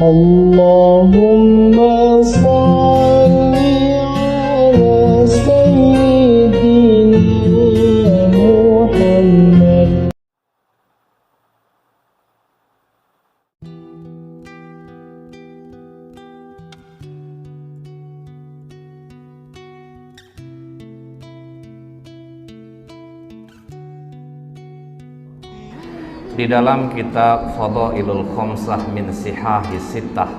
اللهم صل على سيدنا محمد. Di dalam kitab Fadailul Khamsah min Sihahi Sittah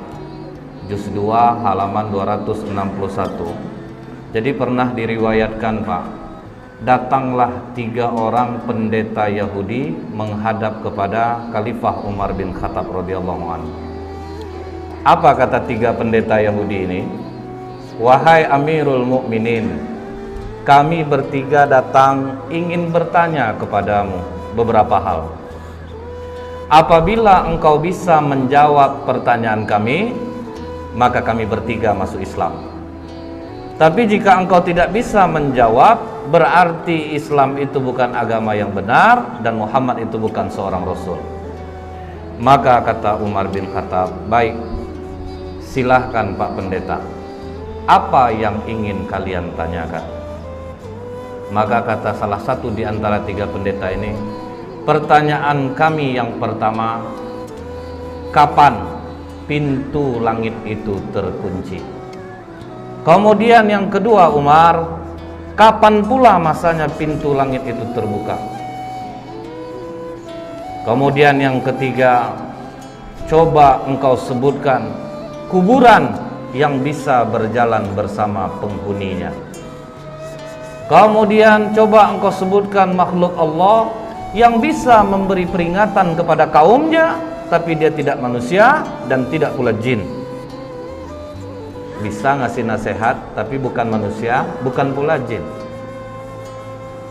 Juz 2 halaman 261. Jadi pernah diriwayatkan, Pak, datanglah 3 orang pendeta Yahudi menghadap kepada Khalifah Umar bin Khattab radhiyallahu anhu. Apa kata 3 pendeta Yahudi ini? Wahai Amirul Mukminin, kami bertiga datang ingin bertanya kepadamu beberapa hal. Apabila engkau bisa menjawab pertanyaan kami, maka kami bertiga masuk Islam. Tapi jika engkau tidak bisa menjawab, berarti Islam itu bukan agama yang benar dan Muhammad itu bukan seorang Rasul. Maka kata Umar bin Khattab, baik, silahkan Pak Pendeta, apa yang ingin kalian tanyakan? Maka kata salah satu di antara 3 pendeta ini, pertanyaan kami yang pertama, kapan pintu langit itu terkunci? Kemudian yang kedua, Umar, kapan pula masanya pintu langit itu terbuka? Kemudian yang ketiga, coba engkau sebutkan kuburan yang bisa berjalan bersama penghuninya. Kemudian coba engkau sebutkan makhluk Allah yang bisa memberi peringatan kepada kaumnya, tapi dia tidak manusia dan tidak pula jin. Bisa ngasih nasihat, tapi bukan manusia, bukan pula jin.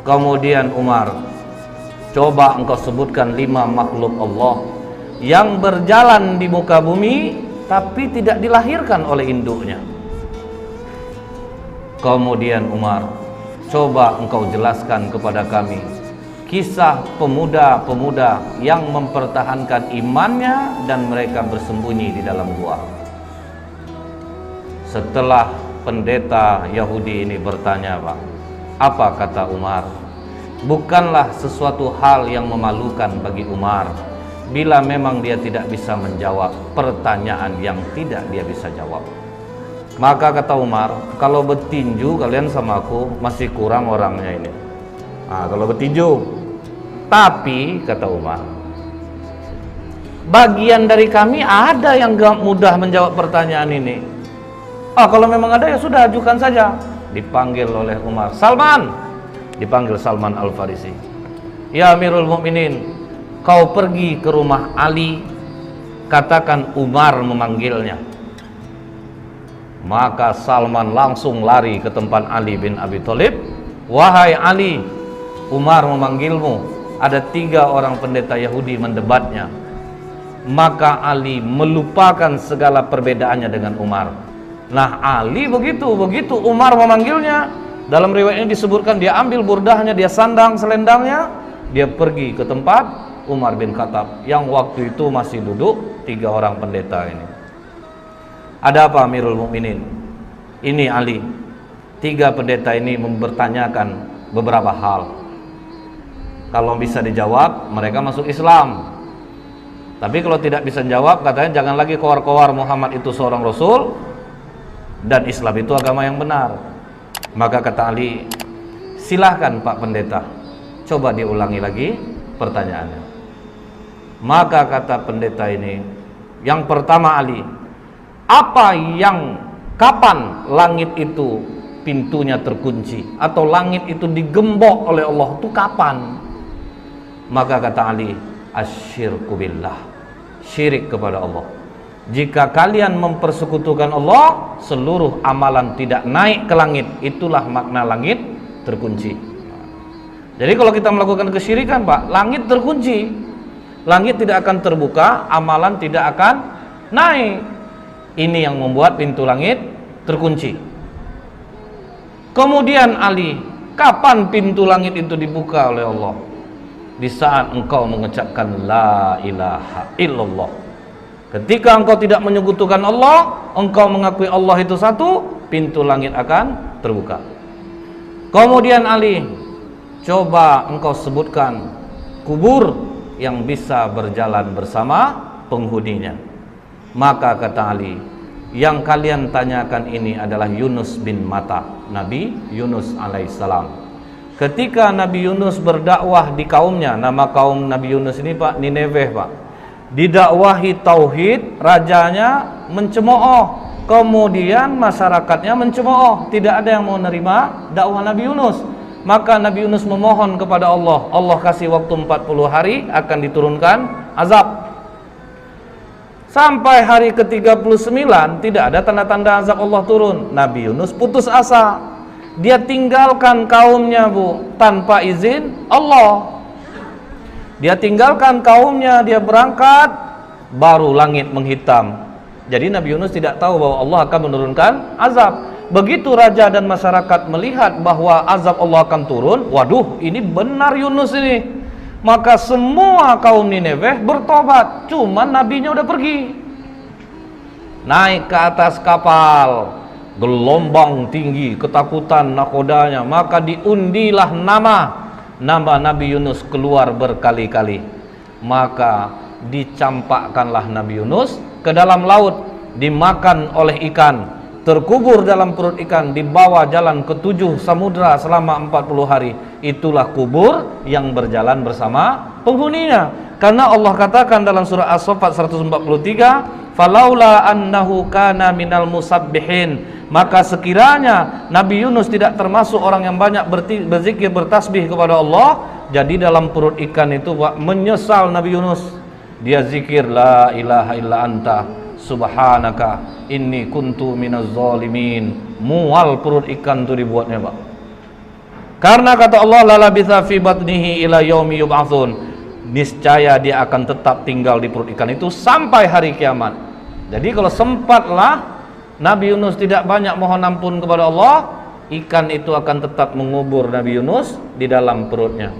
Kemudian Umar, coba engkau sebutkan 5 makhluk Allah yang berjalan di muka bumi, tapi tidak dilahirkan oleh induknya. Kemudian Umar, coba engkau jelaskan kepada kami kisah pemuda-pemuda yang mempertahankan imannya dan mereka bersembunyi di dalam gua. Setelah pendeta Yahudi ini bertanya, Pak, apa kata Umar? Bukanlah sesuatu hal yang memalukan bagi Umar bila memang dia tidak bisa menjawab pertanyaan yang tidak dia bisa jawab. Maka kata Umar, kalau bertinju kalian sama aku masih kurang orangnya ini. Kalau bertinju. Tapi kata Umar, bagian dari kami ada yang gak mudah menjawab pertanyaan ini. Kalau memang ada ya sudah, ajukan saja. Dipanggil oleh Umar, Salman. Dipanggil Salman Al-Farisi. Ya Amirul Mukminin, kau pergi ke rumah Ali, katakan Umar memanggilnya. Maka Salman langsung lari ke tempat Ali bin Abi Thalib. Wahai Ali, Umar memanggilmu. Ada 3 orang pendeta Yahudi mendebatnya. Maka Ali melupakan segala perbedaannya dengan Umar. Nah, Ali begitu Umar memanggilnya, dalam riwayat ini disebutkan dia ambil burdahnya, dia sandang selendangnya, dia pergi ke tempat Umar bin Khattab yang waktu itu masih duduk 3 orang pendeta ini. Ada apa Amirul Mukminin? Ini Ali, 3 pendeta ini mempertanyakan beberapa hal. Kalau bisa dijawab, mereka masuk Islam. Tapi kalau tidak bisa jawab, katanya jangan lagi kowar-kowar Muhammad itu seorang Rasul dan Islam itu agama yang benar. Maka kata Ali, silahkan Pak Pendeta, coba diulangi lagi pertanyaannya. Maka kata pendeta ini, yang pertama Ali, kapan langit itu pintunya terkunci atau langit itu digembok oleh Allah, itu kapan? Maka kata Ali, asyirku billah, syirik kepada Allah. Jika kalian mempersekutukan Allah, seluruh amalan tidak naik ke langit. Itulah makna langit terkunci. Jadi kalau kita melakukan kesyirikan, Pak, langit terkunci. Langit tidak akan terbuka, amalan tidak akan naik. Ini yang membuat pintu langit terkunci. Kemudian Ali, kapan pintu langit itu dibuka oleh Allah? Di saat engkau mengucapkan la ilaha illallah. Ketika engkau tidak menyekutukan Allah, engkau mengakui Allah itu satu, pintu langit akan terbuka. Kemudian Ali, coba engkau sebutkan kubur yang bisa berjalan bersama penghuninya. Maka kata Ali, yang kalian tanyakan ini adalah Yunus bin Matta, Nabi Yunus alaihissalam. Ketika Nabi Yunus berdakwah di kaumnya, nama kaum Nabi Yunus ini Pak, Nineveh Pak, didakwahi tauhid, rajanya mencemooh, kemudian masyarakatnya mencemooh, tidak ada yang mau nerima dakwah Nabi Yunus. Maka Nabi Yunus memohon kepada Allah, Allah kasih waktu 40 hari akan diturunkan azab. Sampai hari ke-39 tidak ada tanda-tanda azab Allah turun. Nabi Yunus putus asa, dia tinggalkan kaumnya Bu, tanpa izin Allah. Dia tinggalkan kaumnya, dia berangkat, baru langit menghitam. Jadi Nabi Yunus tidak tahu bahwa Allah akan menurunkan azab. Begitu raja dan masyarakat melihat bahwa azab Allah akan turun, waduh, ini benar Yunus ini. Maka semua kaum Nineveh bertobat, cuman nabinya udah pergi. Naik ke atas kapal, gelombang tinggi, ketakutan nakodanya, maka diundilah nama Nabi Yunus keluar berkali-kali. Maka dicampakkanlah Nabi Yunus ke dalam laut, dimakan oleh ikan, terkubur dalam perut ikan, dibawa jalan ke 7 samudra selama 40 hari. Itulah kubur yang berjalan bersama penghuninya. Karena Allah katakan dalam surah As-Saffat 143, falaula annahu kana minal musabbihin, maka sekiranya Nabi Yunus tidak termasuk orang yang banyak berzikir, bertasbih kepada Allah, jadi dalam perut ikan itu menyesal Nabi Yunus. Dia zikir la ilaha illa anta subhanaka inni kuntu minaz zalimin. Mual perut ikan itu dibuatnya Pak. Karena kata Allah la labitha fi batnihi ila yaumi yub'atsun, niscaya dia akan tetap tinggal di perut ikan itu sampai hari kiamat. Jadi kalau sempatlah Nabi Yunus tidak banyak mohon ampun kepada Allah, ikan itu akan tetap mengubur Nabi Yunus di dalam perutnya.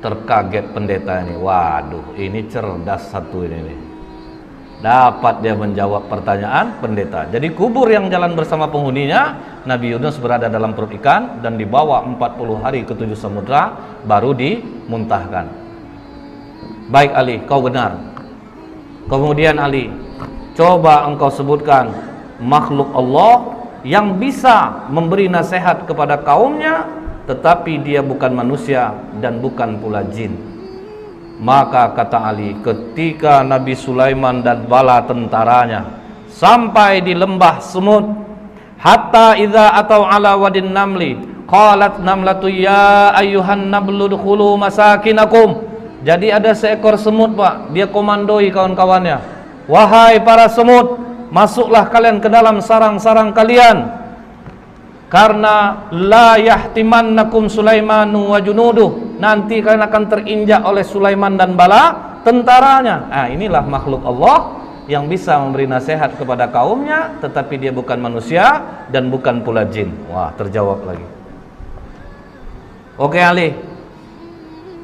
Terkaget pendeta ini, waduh ini cerdas satu ini nih. Dapat dia menjawab pertanyaan pendeta. Jadi kubur yang jalan bersama penghuninya, Nabi Yunus berada dalam perut ikan dan dibawa 40 hari ke 7 samudra baru dimuntahkan. Baik Ali, kau benar. Kemudian Ali, coba engkau sebutkan makhluk Allah yang bisa memberi nasihat kepada kaumnya, tetapi dia bukan manusia dan bukan pula jin. Maka kata Ali, ketika Nabi Sulaiman dan bala tentaranya sampai di lembah semut, hatta idza atau ala wadin namli qalat namlatu ya ayyuhan nablu dukhulu masakinakum. Jadi ada seekor semut Pak, dia komandoi kawan-kawannya, wahai para semut, masuklah kalian ke dalam sarang-sarang kalian, karena la yahtimannakum Sulaimanu wa junuduh, nanti kalian akan terinjak oleh Sulaiman dan bala tentaranya. Nah, inilah makhluk Allah yang bisa memberi nasihat kepada kaumnya, tetapi dia bukan manusia dan bukan pula jin. Wah, terjawab lagi. Oke Ali,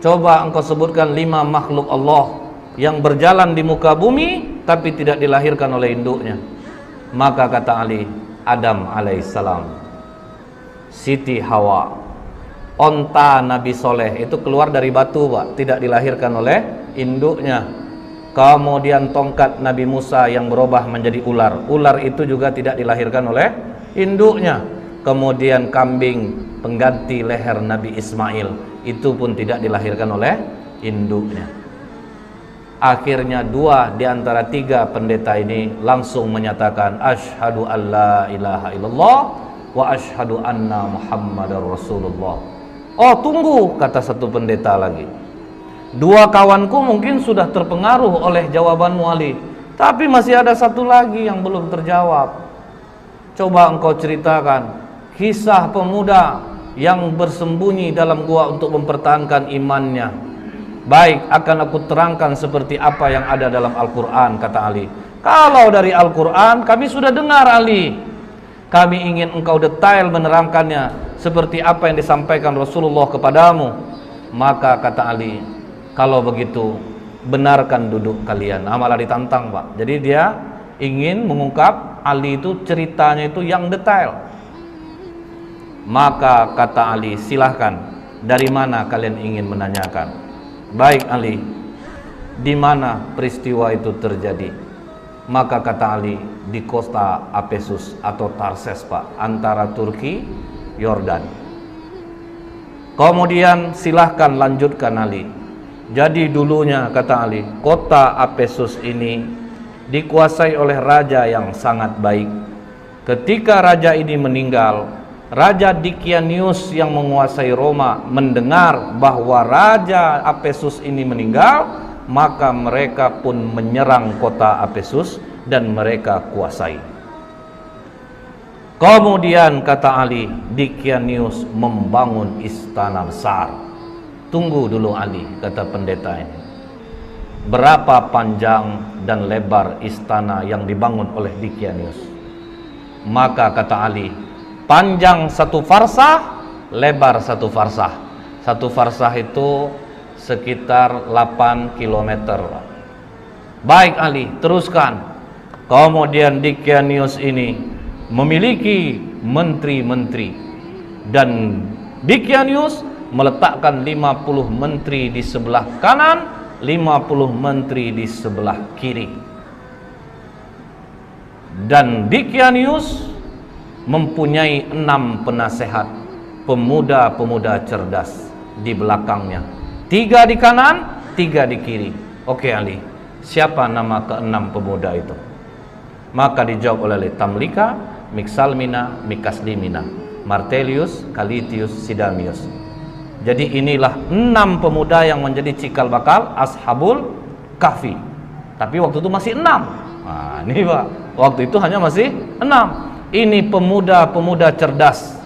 coba engkau sebutkan 5 makhluk Allah yang berjalan di muka bumi tapi tidak dilahirkan oleh induknya. Maka kata Ali, Adam alaihissalam, Siti Hawa, onta Nabi Soleh itu keluar dari batu Pak, tidak dilahirkan oleh induknya. Kemudian tongkat Nabi Musa yang berubah menjadi ular, ular itu juga tidak dilahirkan oleh induknya. Kemudian kambing pengganti leher Nabi Ismail, itu pun tidak dilahirkan oleh induknya. Akhirnya 2 di antara 3 pendeta ini langsung menyatakan asyhadu alla ilaha illallah wa asyhadu anna muhammadar rasulullah. Oh tunggu, kata satu pendeta lagi, 2 kawanku mungkin sudah terpengaruh oleh jawabanmu Ali, tapi masih ada 1 lagi yang belum terjawab. Coba engkau ceritakan kisah pemuda yang bersembunyi dalam gua untuk mempertahankan imannya. Baik, akan aku terangkan seperti apa yang ada dalam Al-Quran, kata Ali. Kalau dari Al-Quran kami sudah dengar Ali, kami ingin engkau detail menerangkannya seperti apa yang disampaikan Rasulullah kepadamu. Maka kata Ali, kalau begitu benarkan duduk kalian. Malah ditantang, Pak. Jadi dia ingin mengungkap Ali itu ceritanya itu yang detail. Maka kata Ali, silahkan, dari mana kalian ingin menanyakan? Baik Ali, di mana peristiwa itu terjadi? Maka kata Ali, di kota Apesus atau Tarses, Pak, antara Turki, Yordan. Kemudian silahkan lanjutkan Ali. Jadi dulunya kata Ali, kota Apesus ini dikuasai oleh raja yang sangat baik. Ketika raja ini meninggal, Raja Dikianius yang menguasai Roma mendengar bahwa Raja Apesus ini meninggal, maka mereka pun menyerang kota Apesus dan mereka kuasai. Kemudian kata Ali, Dikianius membangun istana besar. Tunggu dulu Ali, kata pendeta ini. Berapa panjang dan lebar istana yang dibangun oleh Dikianius? Maka kata Ali, panjang 1 farsah, lebar 1 farsah. 1 farsah itu sekitar 8 km. Baik Ali, teruskan. Kemudian Dikianius ini memiliki menteri-menteri, dan Dikianius meletakkan 50 menteri di sebelah kanan, 50 menteri di sebelah kiri. Dan Dikianius mempunyai 6 penasehat, pemuda-pemuda cerdas di belakangnya. 3 di kanan, 3 di kiri. Oke Ali, siapa nama ke-6 pemuda itu? Maka dijawab oleh Tamlika, Miksalmina, Mikaslimina, Martelius, Kalitius, Sidamius. Jadi inilah 6 pemuda yang menjadi cikal bakal Ashabul Kahfi. Tapi waktu itu masih 6. Nah ini Pak, waktu itu hanya masih 6. Ini pemuda-pemuda cerdas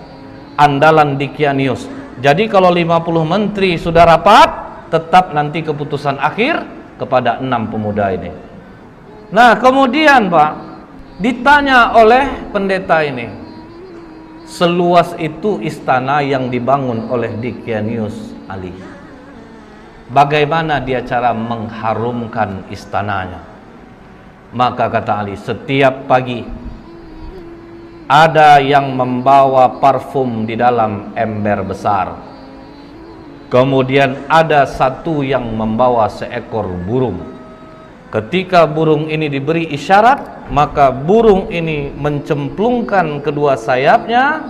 andalan Dikianius. Jadi kalau 50 menteri sudah rapat, tetap nanti keputusan akhir kepada 6 pemuda ini. Nah kemudian Pak, ditanya oleh pendeta ini, seluas itu istana yang dibangun oleh Dikianius Ali, bagaimana dia cara mengharumkan istananya? Maka kata Ali, setiap pagi ada yang membawa parfum di dalam ember besar. Kemudian ada satu yang membawa seekor burung. Ketika burung ini diberi isyarat, maka burung ini mencemplungkan kedua sayapnya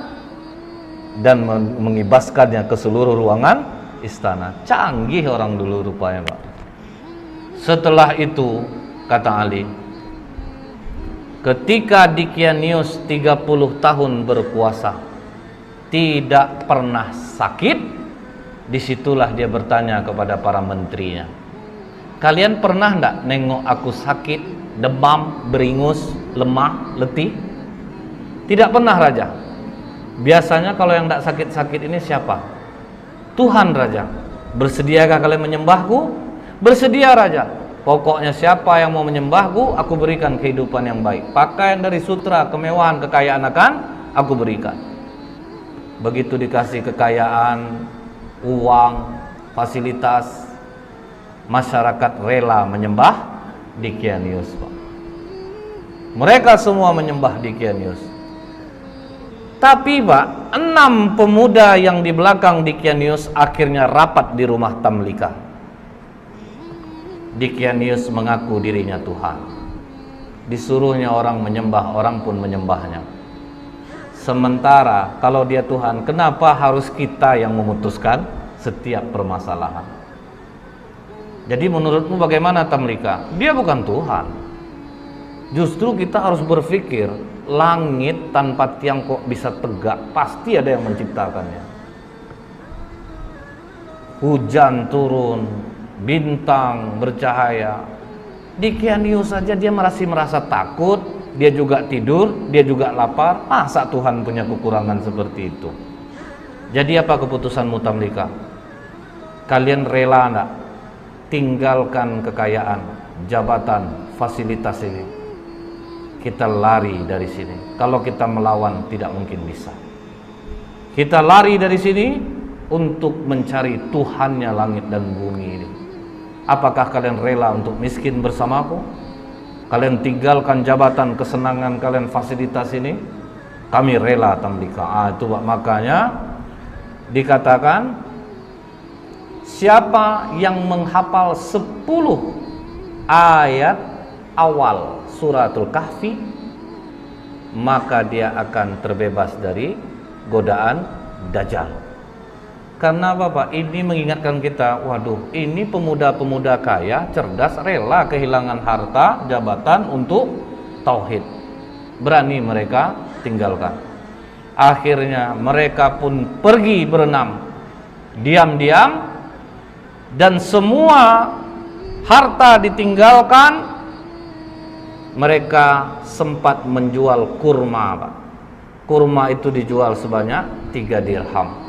dan mengibaskannya ke seluruh ruangan istana. Canggih orang dulu rupanya Pak. Setelah itu kata Ali, ketika Dikianius 30 tahun berkuasa, tidak pernah sakit, disitulah dia bertanya kepada para menterinya, kalian pernah enggak nengok aku sakit, demam, beringus, lemah, letih? Tidak pernah Raja. Biasanya kalau yang enggak sakit-sakit ini siapa? Tuhan Raja. Bersediakah kalian menyembahku? Bersedia Raja. Pokoknya siapa yang mau menyembahku, aku berikan kehidupan yang baik. Pakaian dari sutra, kemewahan, kekayaan akan aku berikan. Begitu dikasih kekayaan, uang, fasilitas, masyarakat rela menyembah Dikianius Pak. Mereka semua menyembah Dikianius. Tapi Pak, 6 pemuda yang di belakang Dikianius akhirnya rapat di rumah Tamlika. Dikianius mengaku dirinya Tuhan. Disuruhnya orang menyembah, orang pun menyembahnya. Sementara kalau dia Tuhan, kenapa harus kita yang memutuskan setiap permasalahan? Jadi menurutmu bagaimana Tamlika? Dia bukan Tuhan. Justru kita harus berpikir, langit tanpa tiang kok bisa tegak? Pasti ada yang menciptakannya. Hujan turun, bintang bercahaya. Dikianius saja dia masih merasa takut, dia juga tidur, dia juga lapar. Masa Tuhan punya kekurangan seperti itu? Jadi apa keputusanmu Tamlika? Kalian rela enggak tinggalkan kekayaan, jabatan, fasilitas ini? Kita lari dari sini. Kalau kita melawan tidak mungkin bisa. Kita lari dari sini untuk mencari Tuhannya langit dan bumi ini. Apakah kalian rela untuk miskin bersamaku? Kalian tinggalkan jabatan, kesenangan kalian, fasilitas ini? Kami rela, Tamlika. Itu makanya dikatakan, siapa yang menghafal 10 ayat awal suratul Kahfi, maka dia akan terbebas dari godaan Dajjal. Karena apa, Pak? Ini mengingatkan kita, waduh, ini pemuda-pemuda kaya, cerdas, rela kehilangan harta, jabatan untuk tauhid. Berani mereka tinggalkan. Akhirnya mereka pun pergi berenam diam-diam, dan semua harta ditinggalkan. Mereka sempat menjual kurma, Pak. Kurma itu dijual sebanyak 3 dirham.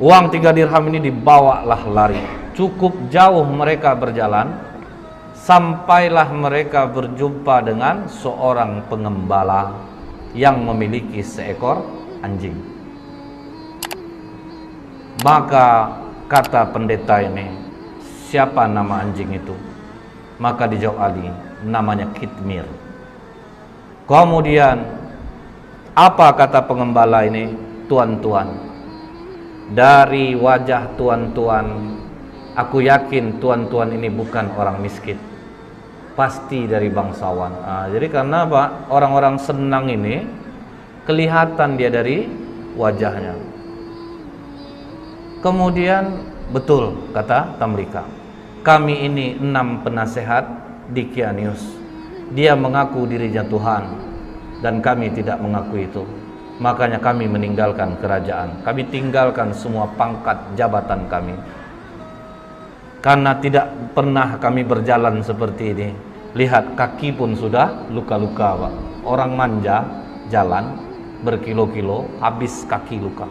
Uang 3 dirham ini dibawalah lari. Cukup jauh mereka berjalan, sampailah mereka berjumpa dengan seorang pengembala yang memiliki seekor anjing. Maka kata pendeta ini, siapa nama anjing itu? Maka dijawab Ali, namanya Kitmir. Kemudian apa kata pengembala ini? Tuan-tuan, dari wajah tuan-tuan, aku yakin tuan-tuan ini bukan orang miskin, pasti dari bangsawan. Jadi karena apa? Orang-orang senang ini kelihatan dia dari wajahnya. Kemudian betul kata Tamlika, kami ini 6 penasehat Dicanius. Dia mengaku dirinya Tuhan dan kami tidak mengaku itu. Makanya kami meninggalkan kerajaan, kami tinggalkan semua pangkat jabatan kami. Karena tidak pernah kami berjalan seperti ini. Lihat, kaki pun sudah luka-luka, Pak. Orang manja jalan berkilo-kilo, habis kaki luka.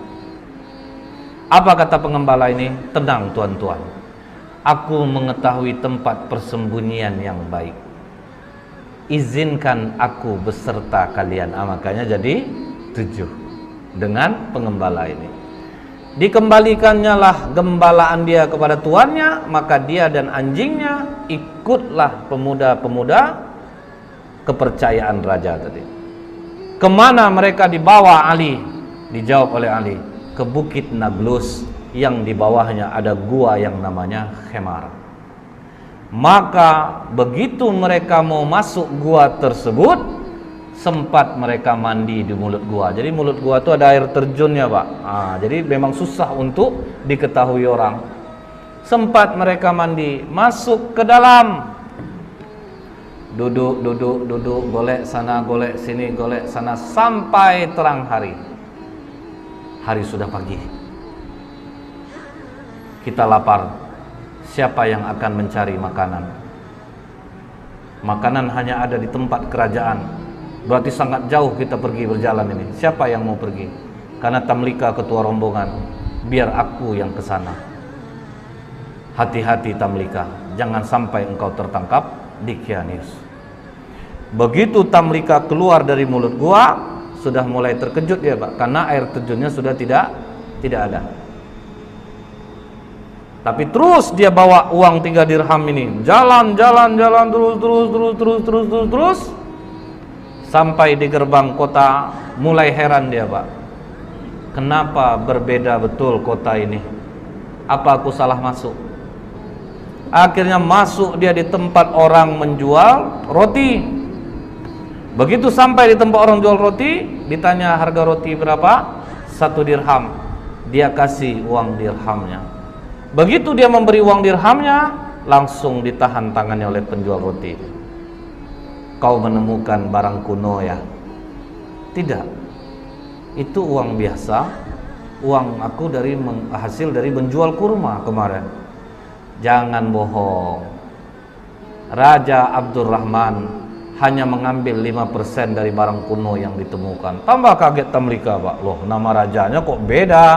Apa kata pengembala ini? Tenang tuan-tuan, aku mengetahui tempat persembunyian yang baik. Izinkan aku beserta kalian. Makanya jadi 7 dengan pengembala ini. Dikembalikannya lah gembalaan dia kepada tuannya, maka dia dan anjingnya ikutlah pemuda-pemuda kepercayaan raja tadi. Kemana mereka dibawa Ali? Dijawab oleh Ali, ke Bukit Nablus yang di bawahnya ada gua yang namanya Khemar. Maka begitu mereka mau masuk gua tersebut, sempat mereka mandi di mulut gua. Jadi mulut gua itu ada air terjunnya, Pak. Jadi memang susah untuk diketahui orang. Sempat mereka mandi, masuk ke dalam, duduk, golek sana, golek sini, golek sana, sampai terang hari. Hari sudah pagi. Kita lapar. Siapa yang akan mencari makanan? Makanan hanya ada di tempat kerajaan. Berarti sangat jauh kita pergi berjalan ini. Siapa yang mau pergi? Karena Tamlika ketua rombongan, biar aku yang ke sana. Hati-hati Tamlika, jangan sampai engkau tertangkap Dicanius. Begitu Tamlika keluar dari mulut gua, sudah mulai terkejut ya, Pak, karena air terjunnya sudah tidak ada. Tapi terus dia bawa uang 3 dirham ini, jalan terus sampai di gerbang kota. Mulai heran dia, Pak, kenapa berbeda betul kota ini? Apa aku salah masuk? Akhirnya masuk dia di tempat orang menjual roti. Begitu sampai di tempat orang jual roti, ditanya harga roti berapa? 1 dirham. Dia kasih uang dirhamnya. Begitu dia memberi uang dirhamnya, langsung ditahan tangannya oleh penjual roti. Kau menemukan barang kuno ya? Tidak, itu uang biasa. Uang aku hasil dari menjual kurma kemarin. Jangan bohong. Raja Abdurrahman hanya mengambil 5% dari barang kuno yang ditemukan. Tambah kaget Tamlika, Pak. Loh, nama rajanya kok beda?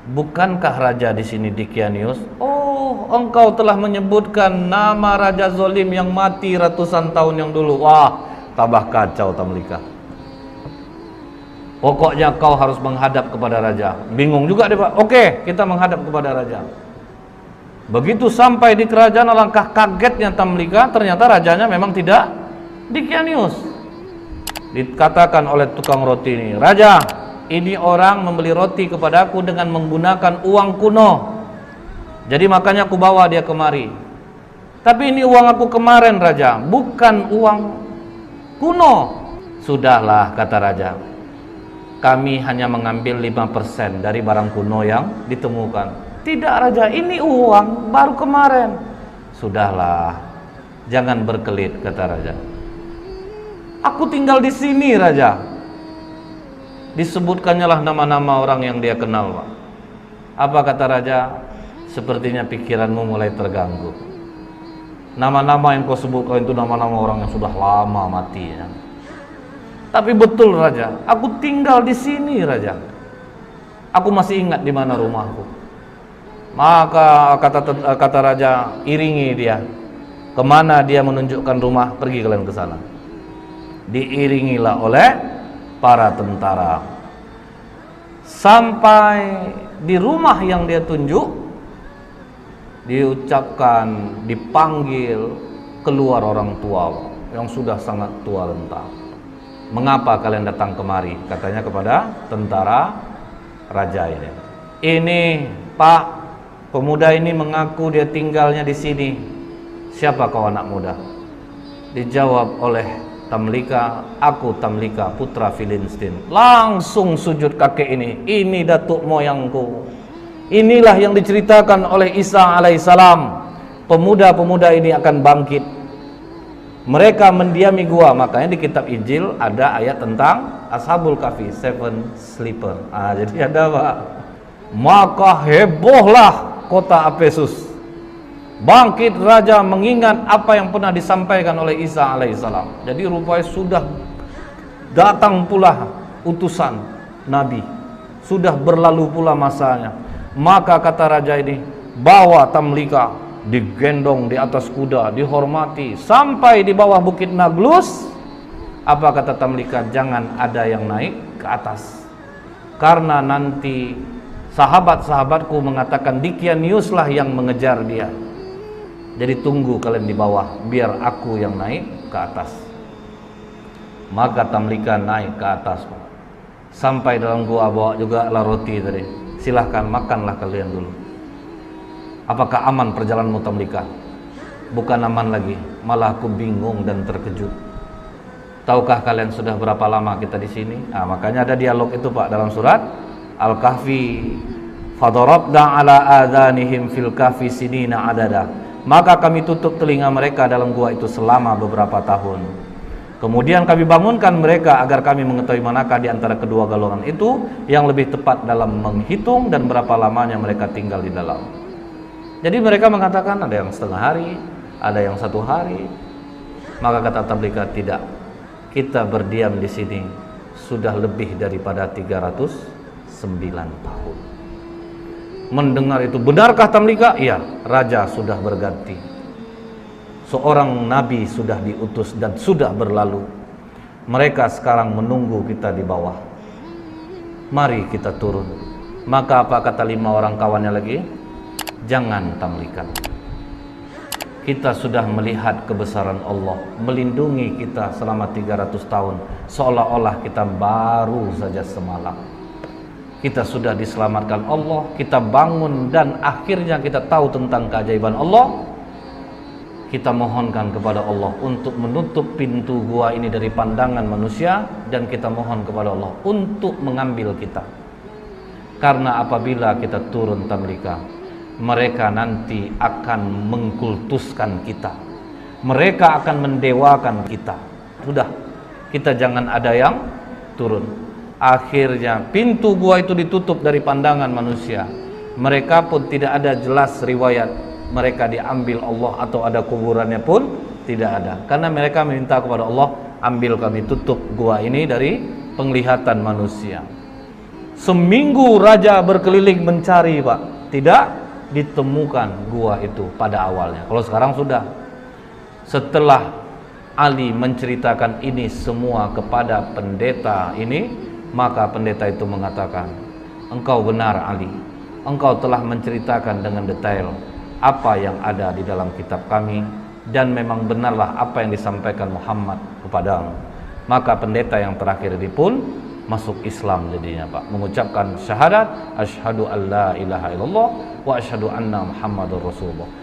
Bukankah raja di sini Dicanius? Oh, engkau telah menyebutkan nama raja zolim yang mati ratusan tahun yang dulu. Wah, tambah kacau Tamlika. Pokoknya kau harus menghadap kepada raja. Bingung juga dia, Pak. Oke, kita menghadap kepada raja. Begitu sampai di kerajaan, alangkah kagetnya Tamlika, ternyata rajanya memang tidak Dicanius. Dikatakan oleh tukang roti ini, "Raja, ini orang membeli roti kepadaku dengan menggunakan uang kuno. Jadi makanya aku bawa dia kemari. Tapi ini uang aku kemarin, Raja, bukan uang kuno." "Sudahlah," kata raja, "kami hanya mengambil 5% dari barang kuno yang ditemukan." "Tidak, Raja, ini uang baru kemarin." "Sudahlah, jangan berkelit," kata raja. "Aku tinggal di sini, Raja." Disebutkannya lah nama-nama orang yang dia kenal, Pak. Apa kata raja? "Sepertinya pikiranmu mulai terganggu. Nama-nama yang kau sebutkan itu nama-nama orang yang sudah lama mati, ya." "Tapi betul, Raja, aku tinggal di sini, Raja. Aku masih ingat di mana rumahku." Maka kata raja, "Iringi dia. Kemana dia menunjukkan rumah, pergi kalian ke sana." Diiringilah oleh para tentara sampai di rumah yang dia tunjuk. Diucapkan, dipanggil keluar orang tua yang sudah sangat tua renta. "Mengapa kalian datang kemari?" katanya kepada tentara raja ini. "Ini, Pak, pemuda ini mengaku dia tinggalnya di sini." "Siapa kau, anak muda?" Dijawab oleh Tamlika, "Aku Tamlika, putra Filistin." Langsung sujud kakek ini datuk moyangku. Inilah yang diceritakan oleh Isa alaihissalam. Pemuda-pemuda ini akan bangkit. Mereka mendiami gua. Makanya di kitab Injil ada ayat tentang Ashabul Kahfi, Seven Sleeper. Jadi ada, Pak. Maka hebohlah kota Efesus. Bangkit raja mengingat apa yang pernah disampaikan oleh Isa alaihissalam. Jadi rupanya sudah datang pula utusan Nabi. Sudah berlalu pula masanya. Maka kata raja ini, bawa Tamlika, digendong di atas kuda, dihormati sampai di bawah bukit Naglus. Apa kata Tamlika? "Jangan ada yang naik ke atas, karena nanti sahabat-sahabatku mengatakan Dicanius lah yang mengejar dia. Jadi tunggu kalian di bawah, biar aku yang naik ke atas." Maka Tamlika naik ke atas, sampai dalam gua, bawa juga lah roti tadi. "Silahkan makanlah kalian dulu." "Apakah aman perjalananmu, Tamlika?" "Bukan aman lagi, malah aku bingung dan terkejut. Tahukah kalian sudah berapa lama kita di sini?" Makanya ada dialog itu, Pak, dalam surat Al-Kahfi. "Fadarabna ala adhanihim fil kahfi sinina adada." Maka kami tutup telinga mereka dalam gua itu selama beberapa tahun. Kemudian kami bangunkan mereka agar kami mengetahui manakah di antara kedua golongan itu yang lebih tepat dalam menghitung dan berapa lamanya mereka tinggal di dalam. Jadi mereka mengatakan ada yang setengah hari, ada yang 1 hari. Maka kata Tamlika, "Tidak, kita berdiam di sini sudah lebih daripada 309 tahun. Mendengar itu, "Benarkah Tamlika?" "Iya, raja sudah berganti. Seorang nabi sudah diutus dan sudah berlalu. Mereka sekarang menunggu kita di bawah. Mari kita turun." Maka apa kata 5 orang kawannya lagi? "Jangan, Tamlika. Kita sudah melihat kebesaran Allah melindungi kita selama 300 tahun, seolah-olah kita baru saja semalam. Kita sudah diselamatkan Allah, kita bangun dan akhirnya kita tahu tentang keajaiban Allah. Kita mohonkan kepada Allah untuk menutup pintu gua ini dari pandangan manusia, dan kita mohon kepada Allah untuk mengambil kita. Karena apabila kita turun, Tamlika, mereka nanti akan mengkultuskan kita. Mereka akan mendewakan kita. Sudah, kita jangan ada yang turun." Akhirnya pintu gua itu ditutup dari pandangan manusia. Mereka pun tidak ada jelas riwayat mereka diambil Allah atau ada kuburannya pun tidak ada. Karena mereka meminta kepada Allah, "Ambil kami, tutup gua ini dari penglihatan manusia." Seminggu raja berkeliling mencari, Pak. Tidak ditemukan gua itu pada awalnya. Kalau sekarang sudah. Setelah Ali menceritakan ini semua kepada pendeta ini, Maka pendeta itu mengatakan, engkau benar Ali, engkau telah menceritakan dengan detail apa yang ada di dalam kitab kami, dan memang benarlah apa yang disampaikan Muhammad kepadamu. Maka pendeta yang terakhir ini pun masuk Islam jadinya Pak, mengucapkan syahadat asyhadu alla ilaha illallah wa asyhadu anna Muhammadur Rasulullah.